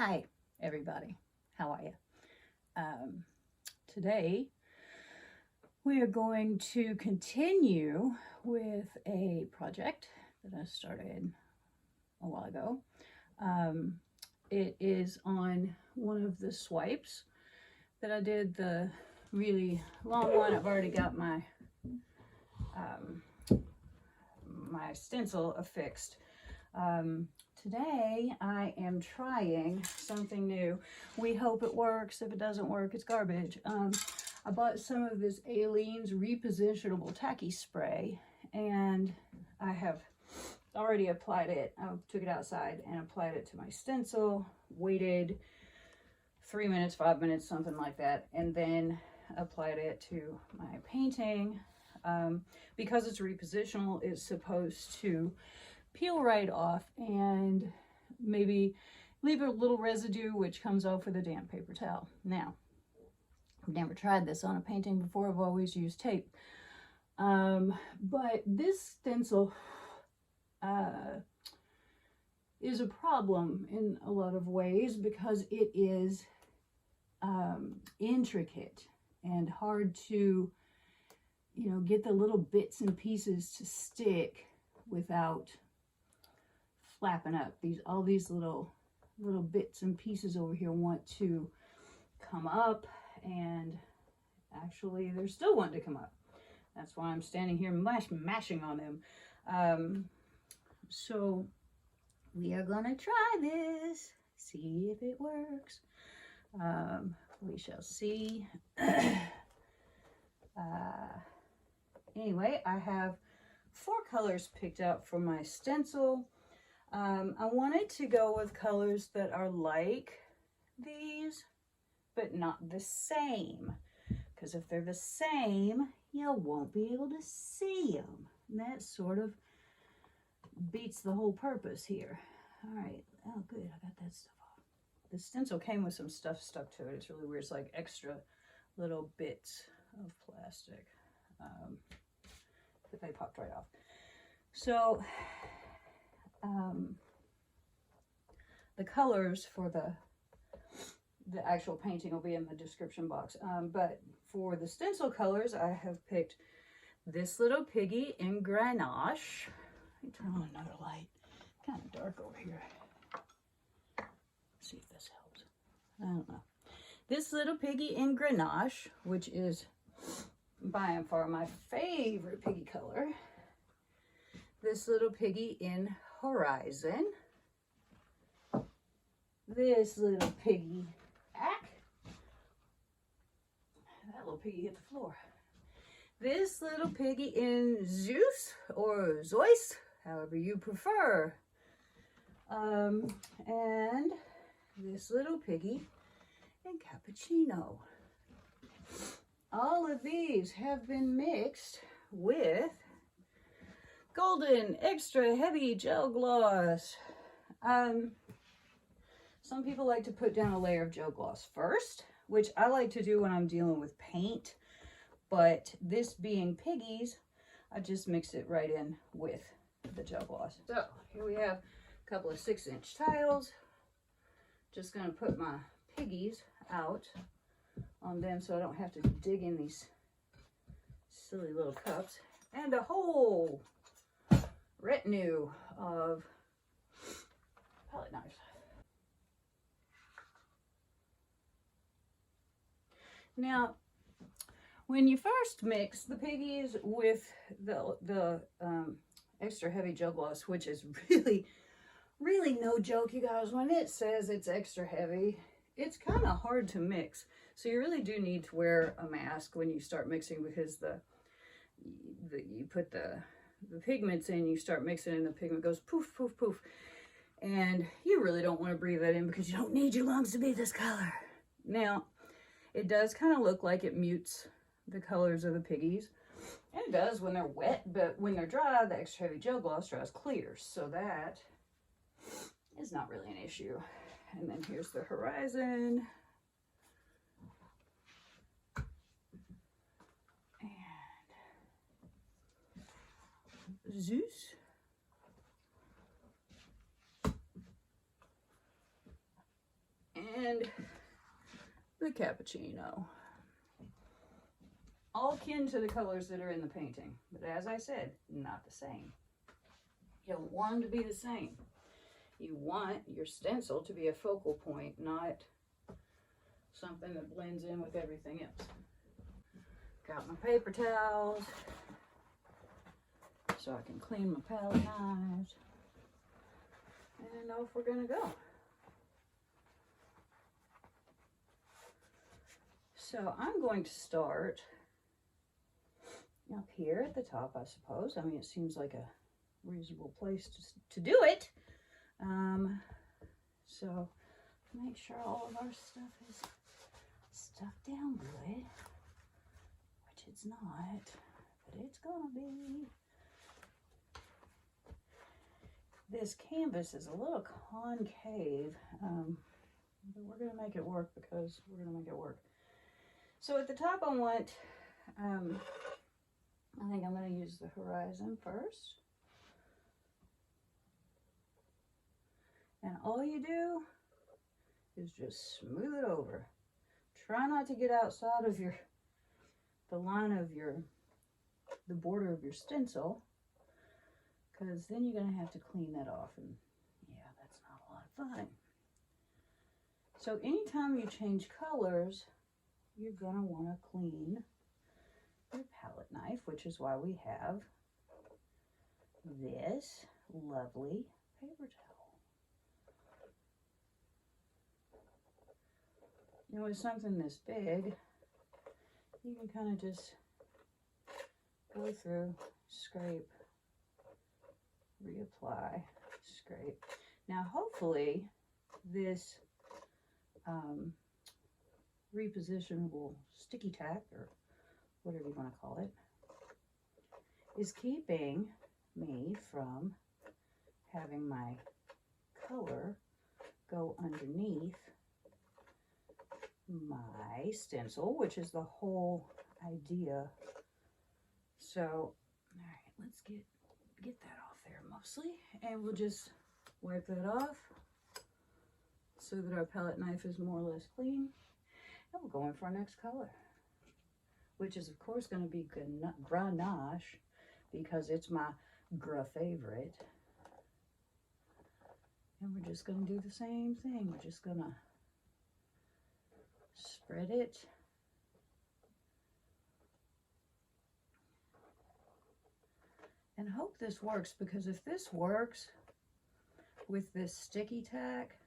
Hi, everybody. How are you? Today, we are going to continue with a project that I started a while ago. It is on one of the swipes that I did, the really long one. I've already got my my stencil affixed. Today I am trying something new. We hope it works. If it doesn't work, it's garbage. I bought some of this Aleene's Repositionable Tacky spray, and I have already applied it. I took it outside and applied it to my stencil, waited 3 minutes, 5 minutes, something like that, and then applied it to my painting. Because it's repositional, it's supposed to peel right off and maybe leave a little residue, which comes off with a damp paper towel. Now, I've never tried this on a painting before. I've always used tape. But this stencil is a problem in a lot of ways because it is intricate and hard to, get the little bits and pieces to stick without flapping up. All these little bits and pieces over here want to come up, and actually they're still wanting to come up. That's why I'm standing here mashing on them. So we are gonna try this, see if it works. We shall see. Anyway, I have 4 colors picked out for my stencil. I wanted to go with colors that are like these, but not the same. Because if they're the same, you won't be able to see them. And that sort of beats the whole purpose here. All right. Oh, good. I got that stuff off. The stencil came with some stuff stuck to it. It's really weird. It's like extra little bits of plastic. But they popped right off. So, the colors for the actual painting will be in the description box. But for the stencil colors, I have picked this little piggy in Grenache. Let me turn on another light. Kind of dark over here. Let's see if this helps. I don't know. This little piggy in Grenache, which is by and far my favorite piggy color. This little piggy in Horizon. This little piggy that little piggy hit the floor. This little piggy in Zeus or Zeus, however you prefer. And this little piggy in Cappuccino. All of these have been mixed with golden extra heavy gel gloss. Some people like to put down a layer of gel gloss first, which I like to do when I'm dealing with paint, but this being piggies, I just mix it right in with the gel gloss. So here we have a couple of 6-inch tiles. Just gonna put my piggies out on them so I don't have to dig in these silly little cups, and a whole retinue of palette knives. Now, when you first mix the piggies with the extra heavy gel gloss, which is really no joke, you guys, when it says it's extra heavy, it's kind of hard to mix. So you really do need to wear a mask when you start mixing, because you put the pigments in, you start mixing and the pigment goes poof, poof, poof. And you really don't want to breathe that in because you don't need your lungs to be this color. Now, it does kind of look like it mutes the colors of the piggies. And it does when they're wet, but when they're dry, the extra heavy gel gloss dries clear. So that is not really an issue. And then here's the Horizon. And Zeus. the cappuccino. All kin to the colors that are in the painting, but as I said, not the same. You don't want them to be the same. You want your stencil to be a focal point, not something that blends in with everything else. Got my paper towels so I can clean my palette knives. And off we're gonna go. So I'm going to start up here at the top, I suppose. I mean, it seems like a reasonable place to do it. So make sure all of our stuff is stuffed down good, which it's not, but it's gonna be. This canvas is a little concave, but we're gonna make it work because we're gonna make it work. So at the top I want, I think I'm gonna use the horizon first. And all you do is just smooth it over. Try not to get outside of the line of the border of your stencil, because then you're gonna have to clean that off, and yeah, that's not a lot of fun. So anytime you change colors, you're gonna wanna clean your palette knife, which is why we have this lovely paper towel. You know, with something this big, you can kind of just go through, scrape, reapply, scrape. Now, hopefully, this repositionable sticky tack, or whatever you want to call it, is keeping me from having my color go underneath my stencil, which is the whole idea. So, all right, let's get that off there mostly, and we'll just wipe that off so that our palette knife is more or less clean. And we'll go in for our next color, which is of course going to be Grenache, because it's my favorite. And we're just going to do the same thing. We're just going to spread it. And hope this works, because if this works with this sticky tack,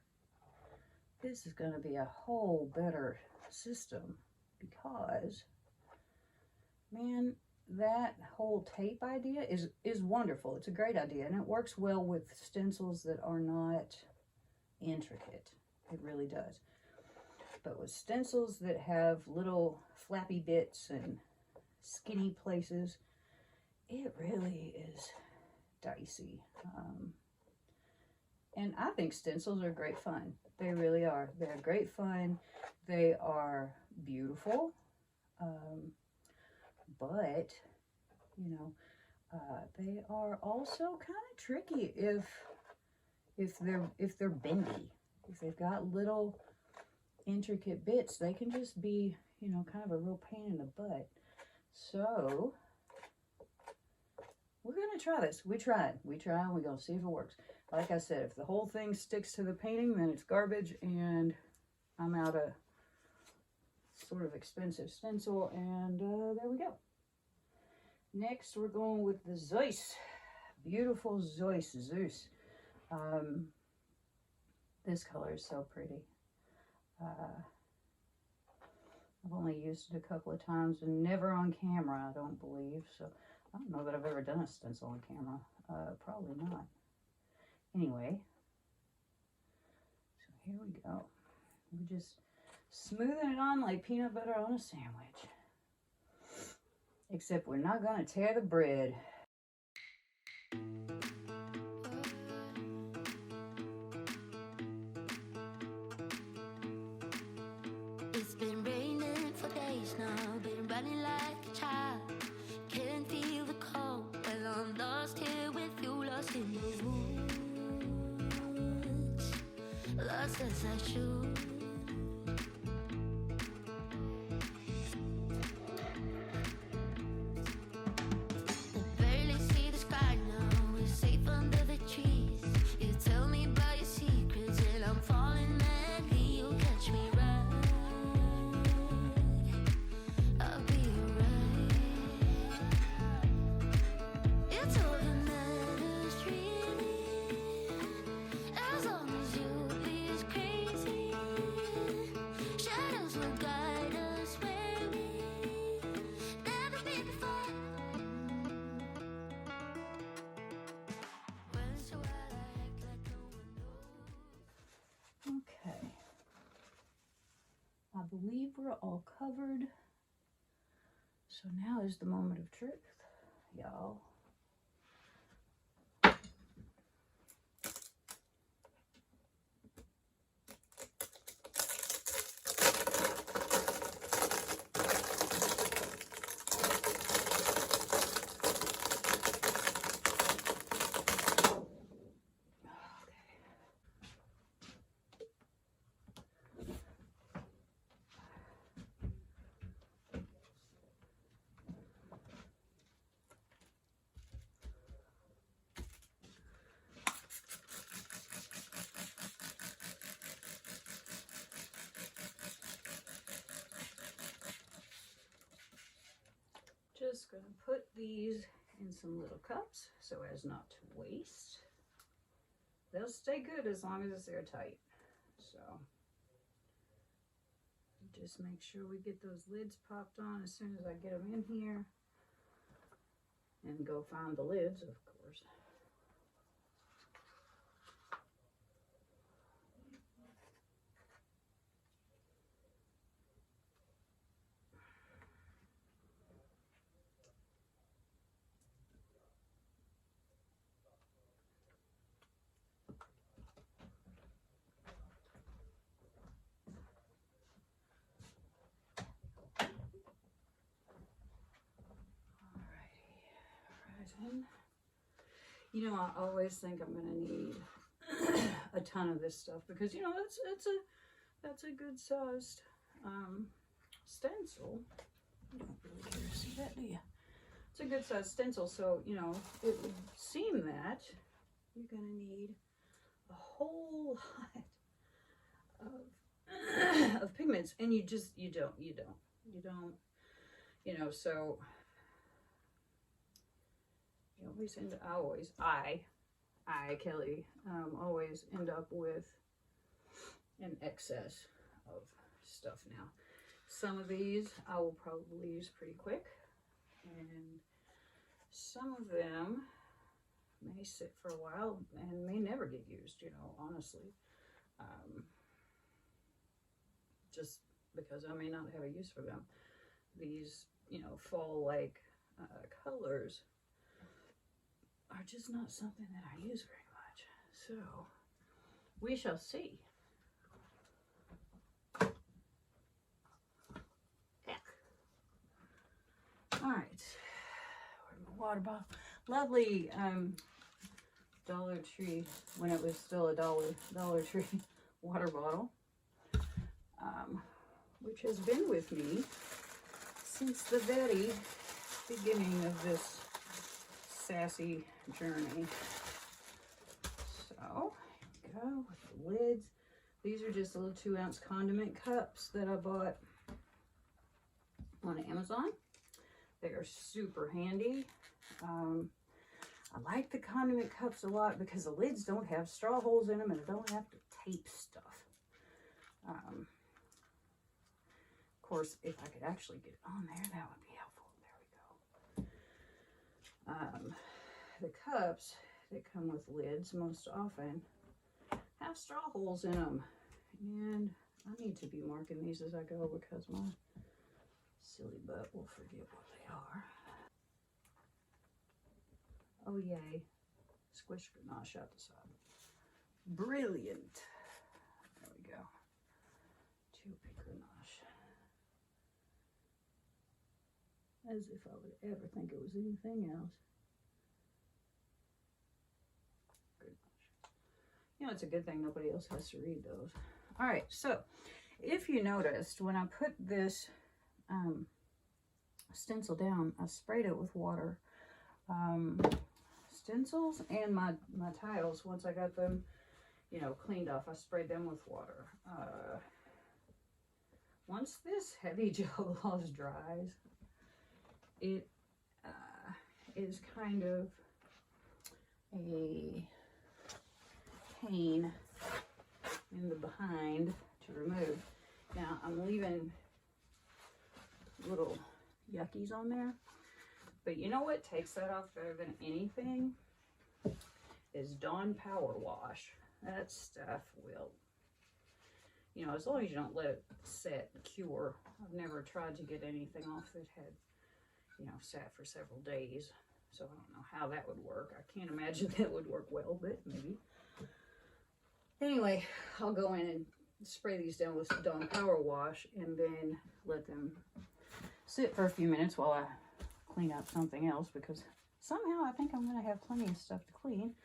this is going to be a whole better system, because, man, that whole tape idea is wonderful. It's a great idea, and it works well with stencils that are not intricate. It really does. But with stencils that have little flappy bits and skinny places, it really is dicey. And I think stencils are great fun. They really are. They're great fun. They are beautiful. But, you know, they are also kind of tricky if they're bendy. If they've got little intricate bits, they can just be, you know, kind of a real pain in the butt. So we're gonna try this. We tried, we're gonna see if it works. Like I said, if the whole thing sticks to the painting, then it's garbage and I'm out a sort of expensive stencil. And there we go. Next, we're going with the Zeus. Beautiful Zeus. This color is so pretty. I've only used it a couple of times, and never on camera, I don't believe. So I don't know that I've ever done a stencil on camera. Probably not. Anyway, so here we go. We're just smoothing it on like peanut butter on a sandwich. Except we're not going to tear the bread. It's been raining for days now, been running like a child. Can't feel the cold, well I'm lost here with you, lost in the woods, lost as I should. believe we're all covered. So now is the moment of truth, y'all. Just going to put these in some little cups so as not to waste. They'll stay good as long as it's airtight. So just make sure we get those lids popped on as soon as I get them in here. And go find the lids, of course. You know, I always think I'm going to need a ton of this stuff because, you know, that's a good sized stencil. You don't really care to see that, do you? It's a good sized stencil, so, you know, it would seem that you're going to need a whole lot of pigments, and you don't, you know, so you always end, Kelly, always end up with an excess of stuff now. Some of these I will probably use pretty quick, and some of them may sit for a while and may never get used, you know, honestly. Just because I may not have a use for them. These, you know, fall-like colors are just not something that I use very much. So, we shall see. All right, where's my water bottle? Lovely Dollar Tree, when it was still a Dollar Tree water bottle, which has been with me since the very beginning of this sassy journey. So, here we go with the lids. These are just little 2-ounce condiment cups that I bought on Amazon. They are super handy. I like the condiment cups a lot because the lids don't have straw holes in them and I don't have to tape stuff. Of course, if I could actually get it on there, that would be helpful. There we go. The cups that come with lids most often have straw holes in them, and I need to be marking these as I go because my silly butt will forget what they are. Oh yay, squish ganache out the side. Brilliant. There we go. Too-big ganache. As if I would ever think it was anything else. You know, it's a good thing nobody else has to read those. All right, so if you noticed, when I put this stencil down, I sprayed it with water. Stencils and my tiles, once I got them, you know, cleaned off, I sprayed them with water. Once this heavy gel gloss dries, it is kind of a pain in the behind to remove. Now I'm leaving little yuckies on there, but you know what takes that off better than anything is Dawn Power Wash. That stuff will you know, as long as you don't let it set, cure. I've never tried to get anything off that had, you know, sat for several days. So I don't know how that would work. I can't imagine that would work well, but maybe. Anyway, I'll go in and spray these down with Dawn Power Wash and then let them sit for a few minutes while I clean up something else, because somehow I think I'm going to have plenty of stuff to clean.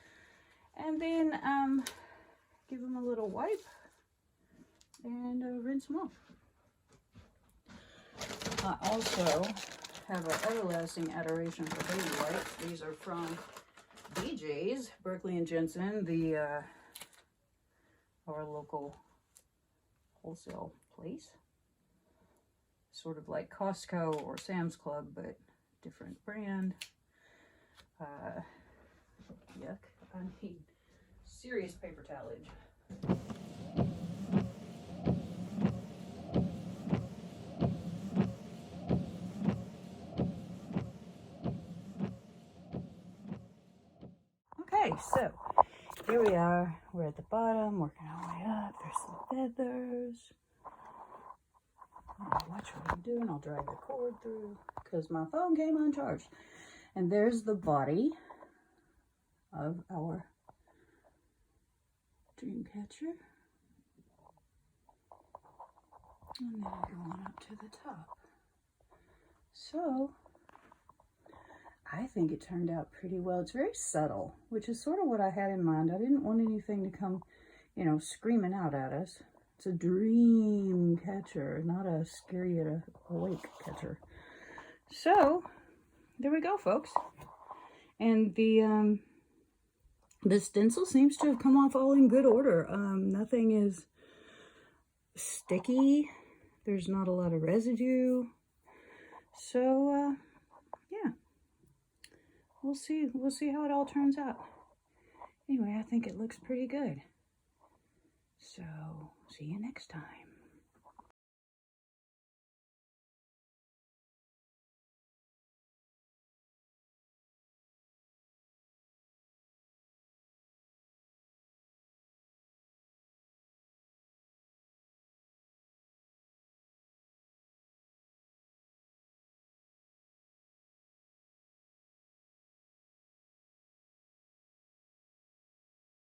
And then give them a little wipe and rinse them off. I also have an everlasting adoration for baby wipes. These are from BJ's, Berkeley and Jensen, our local wholesale place. Sort of like Costco or Sam's Club, but different brand. Yuck. I need serious paper towelage. Okay, so here we are. We're at the bottom, working our way up. There's some feathers. I'll watch what I'm doing. I'll drag the cord through because my phone came uncharged. And there's the body of our dream catcher. And then I go on up to the top. So I think it turned out pretty well. It's very subtle, which is sort of what I had in mind. I didn't want anything to come, you know, screaming out at us. It's a dream catcher, not a scary awake catcher. So there we go, folks. And the stencil seems to have come off all in good order. Nothing is sticky. There's not a lot of residue. So yeah, we'll see how it all turns out. Anyway, I think it looks pretty good. So see you next time.